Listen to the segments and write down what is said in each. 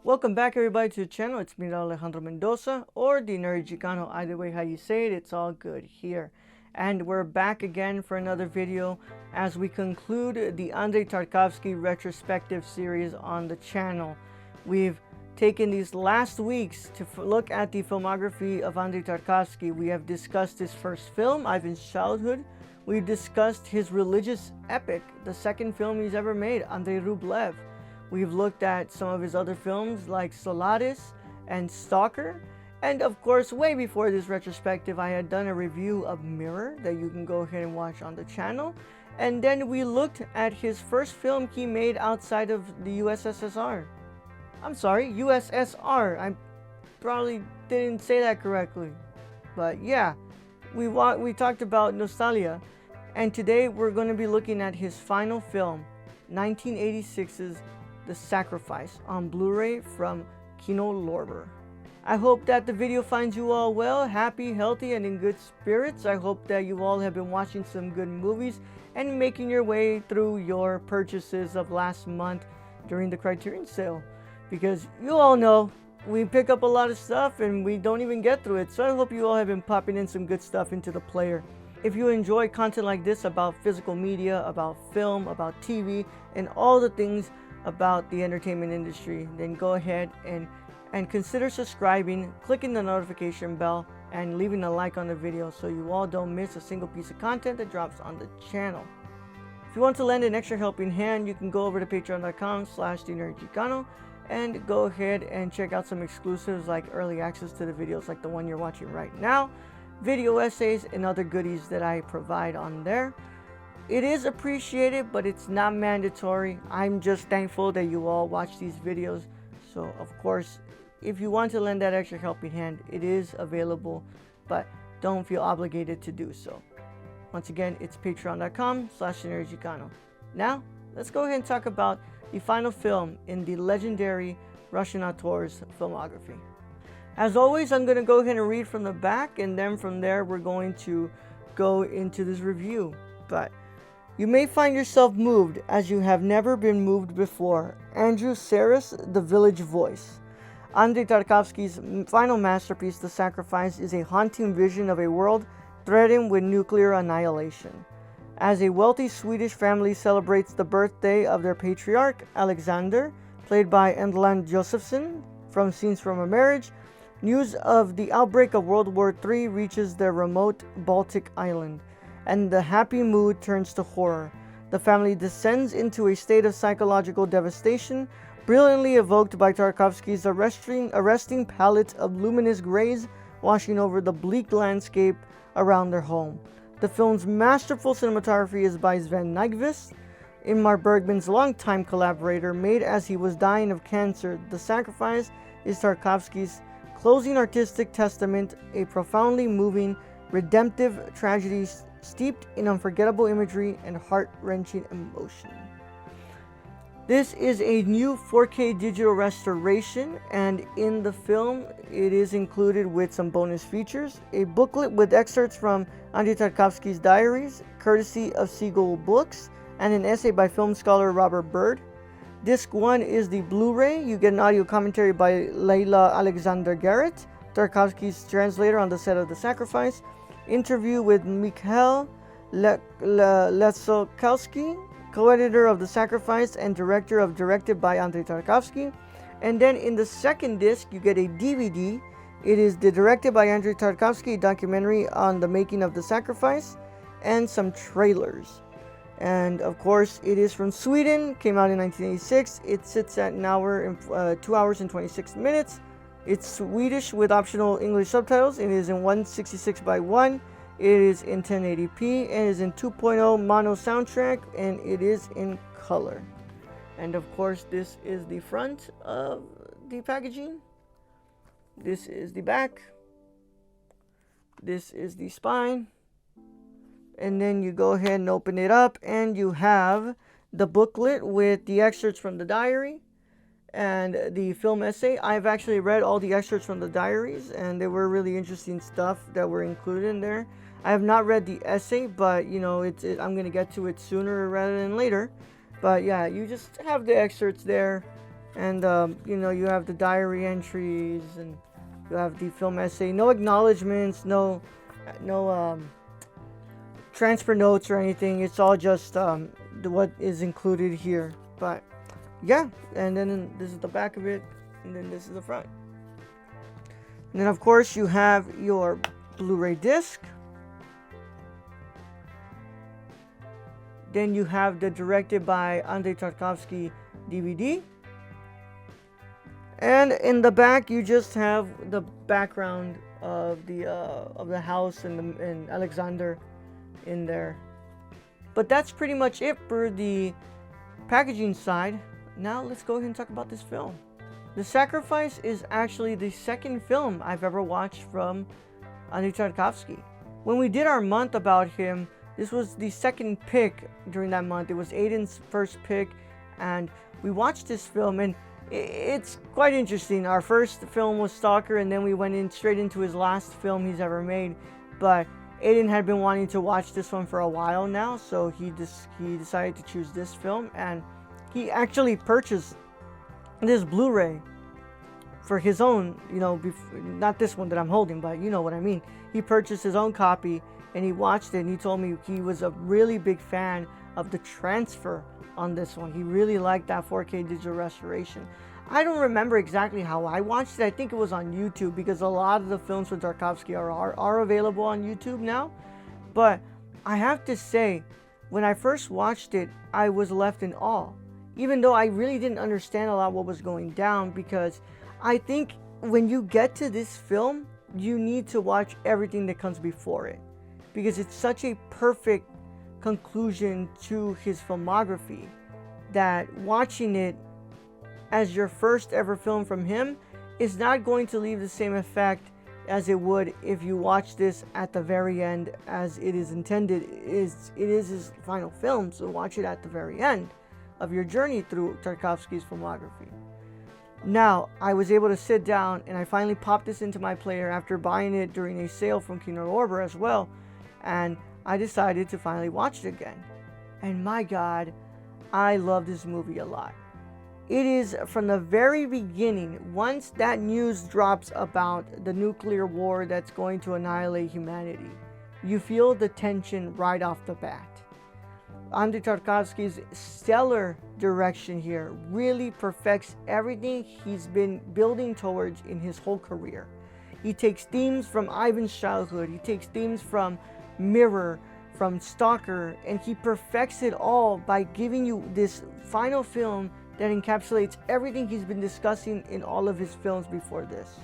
Welcome back everybody to the channel. It's me, Alejandro Mendoza, or the Nerdy Chicano. Either way how you say it, it's all good here. And we're back again for another video as we conclude the Andrei Tarkovsky Retrospective Series on the channel. We've taken these last weeks to look at the filmography of Andrei Tarkovsky. We have discussed his first film, Ivan's Childhood. We've discussed his religious epic, the second film he's ever made, Andrei Rublev. We've looked at some of his other films like Solaris and Stalker. And of course, way before this retrospective, I had done a review of Mirror that you can go ahead and watch on the channel. And then we looked at his first film he made outside of the USSR. I'm sorry, USSR. I probably didn't say that correctly. But yeah, we talked about Nostalgia. And today we're going to be looking at his final film, 1986's The Sacrifice, on Blu-ray from Kino Lorber. I hope that the video finds you all well, happy, healthy, and in good spirits. I hope that you all have been watching some good movies and making your way through your purchases of last month during the Criterion sale. Because you all know, we pick up a lot of stuff and we don't even get through it. So I hope you all have been popping in some good stuff into the player. If you enjoy content like this about physical media, about film, about TV, and all the things about the entertainment industry, then go ahead and consider subscribing, clicking the notification bell, and leaving a like on the video so you all don't miss a single piece of content that drops on the channel. If you want to lend an extra helping hand, you can go over to patreon.com/thenerdchicano and go ahead and check out some exclusives like early access to the videos like the one you're watching right now, video essays, and other goodies that I provide on there. It is appreciated, but it's not mandatory. I'm just thankful that you all watch these videos. So, of course, if you want to lend that extra helping hand, it is available, but don't feel obligated to do so. Once again, it's patreon.com/thenerdchicano. Now, let's go ahead and talk about the final film in the legendary Russian auteur's filmography. As always, I'm going to go ahead and read from the back, and then from there, we're going to go into this review. But you may find yourself moved as you have never been moved before. Andrew Sarris, The Village Voice. Andrei Tarkovsky's final masterpiece, The Sacrifice, is a haunting vision of a world threatened with nuclear annihilation. As a wealthy Swedish family celebrates the birthday of their patriarch, Alexander, played by Endland Josephson from Scenes from a Marriage, news of the outbreak of World War III reaches their remote Baltic island, and the happy mood turns to horror. The family descends into a state of psychological devastation, brilliantly evoked by Tarkovsky's arresting palette of luminous grays washing over the bleak landscape around their home. The film's masterful cinematography is by Sven Nykvist, Ingmar Bergman's longtime collaborator, made as he was dying of cancer. The Sacrifice is Tarkovsky's closing artistic testament, a profoundly moving, redemptive tragedy steeped in unforgettable imagery and heart-wrenching emotion. This is a new 4K digital restoration, and in the film it is included with some bonus features: a booklet with excerpts from Andrei Tarkovsky's diaries, courtesy of Seagull Books, and an essay by film scholar Robert Bird. Disc 1 is the Blu-ray. You get an audio commentary by Leila Alexander Garrett, Tarkovsky's translator on the set of The Sacrifice, interview with Mikhail Lesokowski, co-editor of The Sacrifice and director of Directed by Andrei Tarkovsky. And then in the second disc, you get a DVD. It is the Directed by Andrei Tarkovsky documentary on the making of The Sacrifice and some trailers. And of course, it is from Sweden, came out in 1986. It sits at 2 hours and 26 minutes. It's Swedish with optional English subtitles. It is in 166:1. It is in 1080p. It is in 2.0 mono soundtrack, and it is in color. And of course, this is the front of the packaging. This is the back. This is the spine. And then you go ahead and open it up, and you have the booklet with the excerpts from the diary and the film essay. I've actually read all the excerpts from the diaries, and they were really interesting stuff that were included in there. I have not read the essay, but you know, I'm going to get to it sooner rather than later. But yeah, you just have the excerpts there And you know, you have the diary entries, and you have the film essay. No acknowledgments, no transfer notes or anything. It's all just what is included here. But yeah, and then this is the back of it, and then this is the front. And then of course you have your Blu-ray disc. Then you have the directed by Andrei Tarkovsky DVD. And in the back you just have the background of the house and Alexander in there. But that's pretty much it for the packaging side. Now let's go ahead and talk about this film. The Sacrifice is actually the second film I've ever watched from Andrei Tarkovsky. When we did our month about him, this was the second pick during that month. It was Aiden's first pick, and we watched this film, and it's quite interesting. Our first film was Stalker, and then we went in straight into his last film he's ever made. But Aiden had been wanting to watch this one for a while now, so he decided to choose this film, and he actually purchased this Blu-ray for his own, you know, not this one that I'm holding, but you know what I mean. He purchased his own copy, and he watched it, and he told me he was a really big fan of the transfer on this one. He really liked that 4K digital restoration. I don't remember exactly how I watched it. I think it was on YouTube, because a lot of the films from Tarkovsky are available on YouTube now. But I have to say, when I first watched it, I was left in awe. Even though I really didn't understand a lot what was going down, because I think when you get to this film, you need to watch everything that comes before it, because it's such a perfect conclusion to his filmography that watching it as your first ever film from him is not going to leave the same effect as it would if you watch this at the very end, as it is intended. It is his final film, so watch it at the very end of your journey through Tarkovsky's filmography. Now, I was able to sit down, and I finally popped this into my player after buying it during a sale from Kino Lorber as well, and I decided to finally watch it again. And my God, I love this movie a lot. It is from the very beginning, once that news drops about the nuclear war that's going to annihilate humanity, you feel the tension right off the bat. Andrei Tarkovsky's stellar direction here really perfects everything he's been building towards in his whole career. He takes themes from Ivan's childhood, he takes themes from Mirror, from Stalker, and he perfects it all by giving you this final film that encapsulates everything he's been discussing in all of his films before this.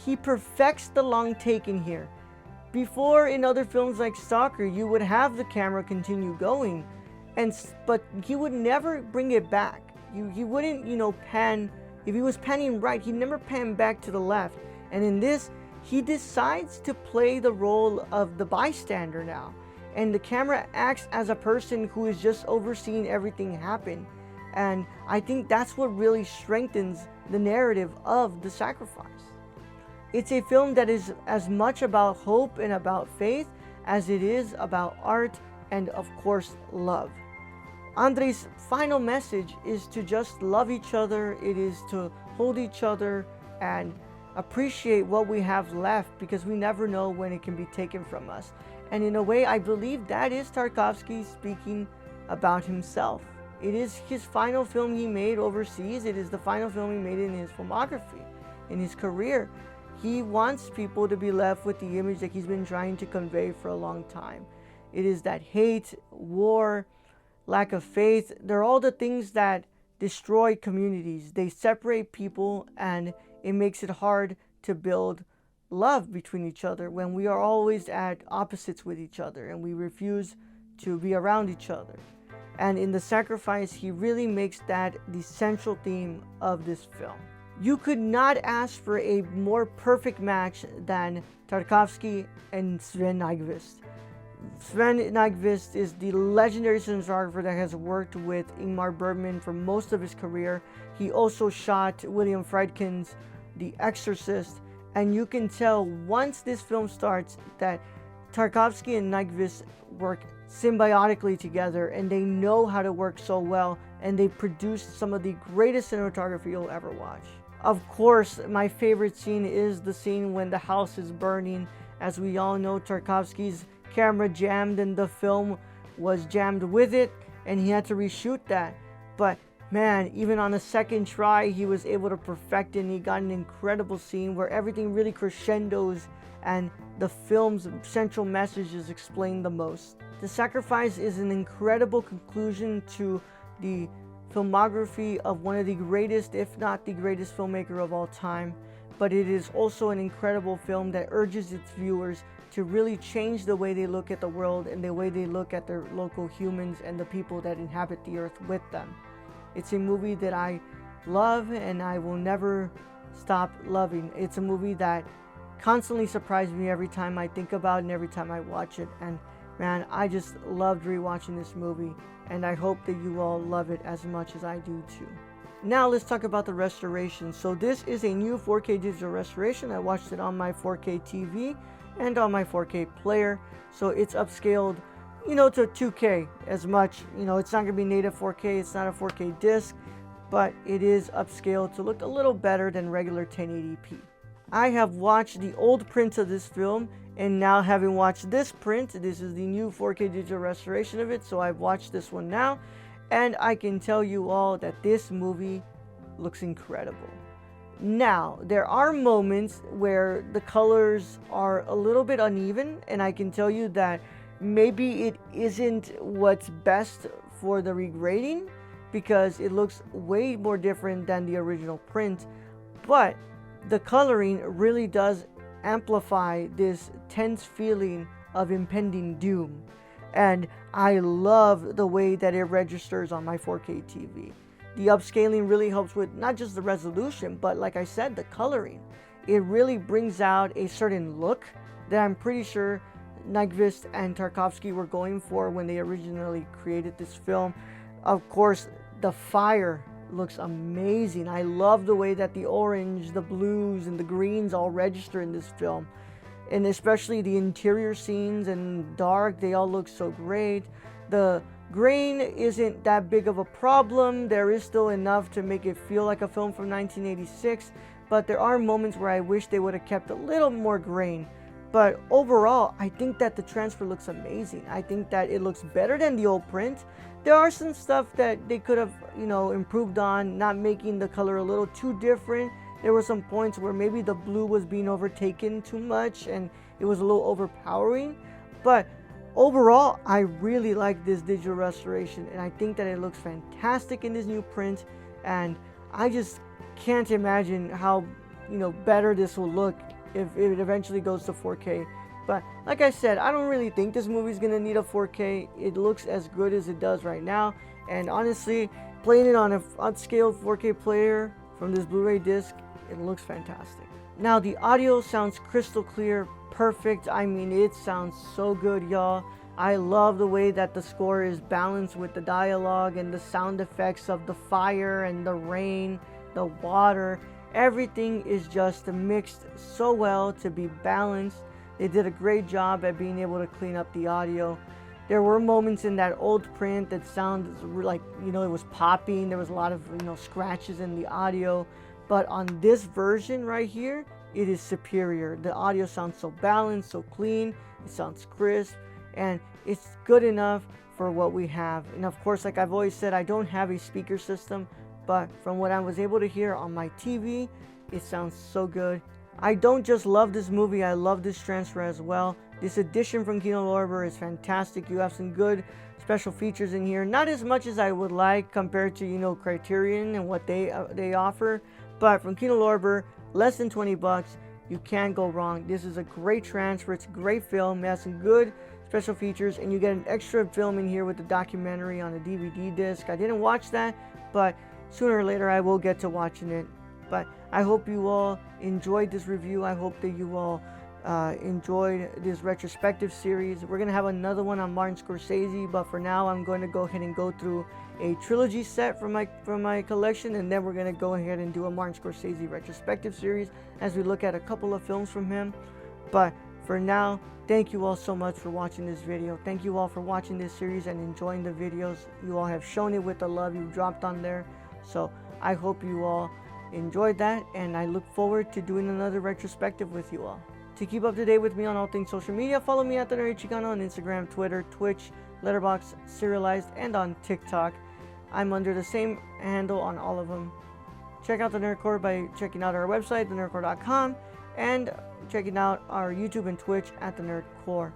He perfects the long take in here. Before, in other films like Stalker, you would have the camera continue going, but he would never bring it back. He wouldn't, you know, pan. If he was panning right, he'd never pan back to the left. And in this, he decides to play the role of the bystander now. And the camera acts as a person who is just overseeing everything happen. And I think that's what really strengthens the narrative of The Sacrifice. It's a film that is as much about hope and about faith as it is about art and, of course, love. Andrei's final message is to just love each other. It is to hold each other and appreciate what we have left, because we never know when it can be taken from us. And in a way, I believe that is Tarkovsky speaking about himself. It is his final film he made overseas. It is the final film he made in his filmography, in his career. He wants people to be left with the image that he's been trying to convey for a long time. It is that hate, war, lack of faith, they're all the things that destroy communities. They separate people, and it makes it hard to build love between each other when we are always at opposites with each other and we refuse to be around each other. And in The Sacrifice, he really makes that the central theme of this film. You could not ask for a more perfect match than Tarkovsky and Sven Nykvist. Sven Nykvist is the legendary cinematographer that has worked with Ingmar Bergman for most of his career. He also shot William Friedkin's The Exorcist, and you can tell once this film starts that Tarkovsky and Nyquist work symbiotically together, and they know how to work so well, and they produce some of the greatest cinematography you'll ever watch. Of course, my favorite scene is the scene when the house is burning. As we all know, Tarkovsky's camera jammed and the film was jammed with it, and he had to reshoot that. But man, even on the second try, he was able to perfect it, and he got an incredible scene where everything really crescendos and the film's central message is explained the most. The Sacrifice is an incredible conclusion to the filmography of one of the greatest, if not the greatest filmmaker of all time. But it is also an incredible film that urges its viewers to really change the way they look at the world and the way they look at their local humans and the people that inhabit the earth with them. It's a movie that I love and I will never stop loving. It's a movie that constantly surprises me every time I think about it and every time I watch it. And man, I just loved rewatching this movie, and I hope that you all love it as much as I do too. Now let's talk about the restoration. So this is a new 4K digital restoration. I watched it on my 4K TV and on my 4K player. So it's upscaled, to 2K as much. It's not going to be native 4K. It's not a 4K disc, but it is upscaled to look a little better than regular 1080p. I have watched the old print of this film, and now having watched this print, this is the new 4K digital restoration of it, so I've watched this one now, and I can tell you all that this movie looks incredible. Now, there are moments where the colors are a little bit uneven, and I can tell you that maybe it isn't what's best for the regrading, because it looks way more different than the original print, but the coloring really does amplify this tense feeling of impending doom, and I love the way that it registers on my 4K TV. The upscaling really helps with not just the resolution, but like I said, the coloring. It really brings out a certain look that I'm pretty sure Nyquist and Tarkovsky were going for when they originally created this film. Of course, the fire looks amazing. I love the way that the orange, the blues, and the greens all register in this film. And especially the interior scenes and dark, they all look so great. The grain isn't that big of a problem. There is still enough to make it feel like a film from 1986, but there are moments where I wish they would have kept a little more grain. But overall, I think that the transfer looks amazing. I think that it looks better than the old print. There are some stuff that they could have, improved on, not making the color a little too different. There were some points where maybe the blue was being overtaken too much and it was a little overpowering. But overall, I really like this digital restoration, and I think that it looks fantastic in this new print. And I just can't imagine how, better this will look if it eventually goes to 4K. But like I said, I don't really think this movie is going to need a 4K. It looks as good as it does right now. And honestly, playing it on an upscaled 4K player from this Blu-ray disc, it looks fantastic. Now the audio sounds crystal clear, perfect. I mean, it sounds so good, y'all. I love the way that the score is balanced with the dialogue and the sound effects of the fire and the rain, the water. Everything is just mixed so well to be balanced. They did a great job at being able to clean up the audio. There were moments in that old print that sounded like, it was popping. There was a lot of, scratches in the audio. But on this version right here, it is superior. The audio sounds so balanced, so clean. It sounds crisp, and it's good enough for what we have. And of course, like I've always said, I don't have a speaker system, but from what I was able to hear on my TV, it sounds so good. I don't just love this movie, I love this transfer as well. This edition from Kino Lorber is fantastic. You have some good special features in here. Not as much as I would like compared to, Criterion and what they offer. But from Kino Lorber, less than 20 bucks, you can't go wrong. This is a great transfer. It's a great film. It has some good special features, and you get an extra film in here with the documentary on a DVD disc. I didn't watch that, but sooner or later I will get to watching it. But I hope you all enjoyed this review. I hope that you all enjoyed this retrospective series. We're going to have another one on Martin Scorsese, but for now I'm going to go ahead and go through a trilogy set from my collection, and then we're going to go ahead and do a Martin Scorsese retrospective series as we look at a couple of films from him. But For now, thank you all so much for watching this video. Thank you all for watching this series and enjoying the videos. You all have shown it with the love you dropped on there. So I hope you all enjoyed that, and I look forward to doing another retrospective with you all. To keep up to date with me on all things social media, follow me at the Nerdy Chicano on Instagram, Twitter, Twitch, Letterboxd, Serialized, and on TikTok. I'm under the same handle on all of them. Check out the Nerdcore by checking out our website, thenerdcore.com, and checking out our YouTube and Twitch at the Nerdcore.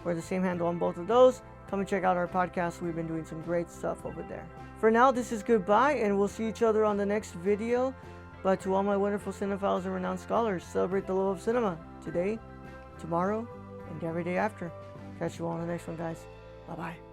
We're the same handle on both of those. Come and check out our podcast. We've been doing some great stuff over there. For now, this is goodbye, and we'll see each other on the next video. But to all my wonderful cinephiles and renowned scholars, celebrate the love of cinema today, tomorrow, and every day after. Catch you all on the next one, guys. Bye-bye.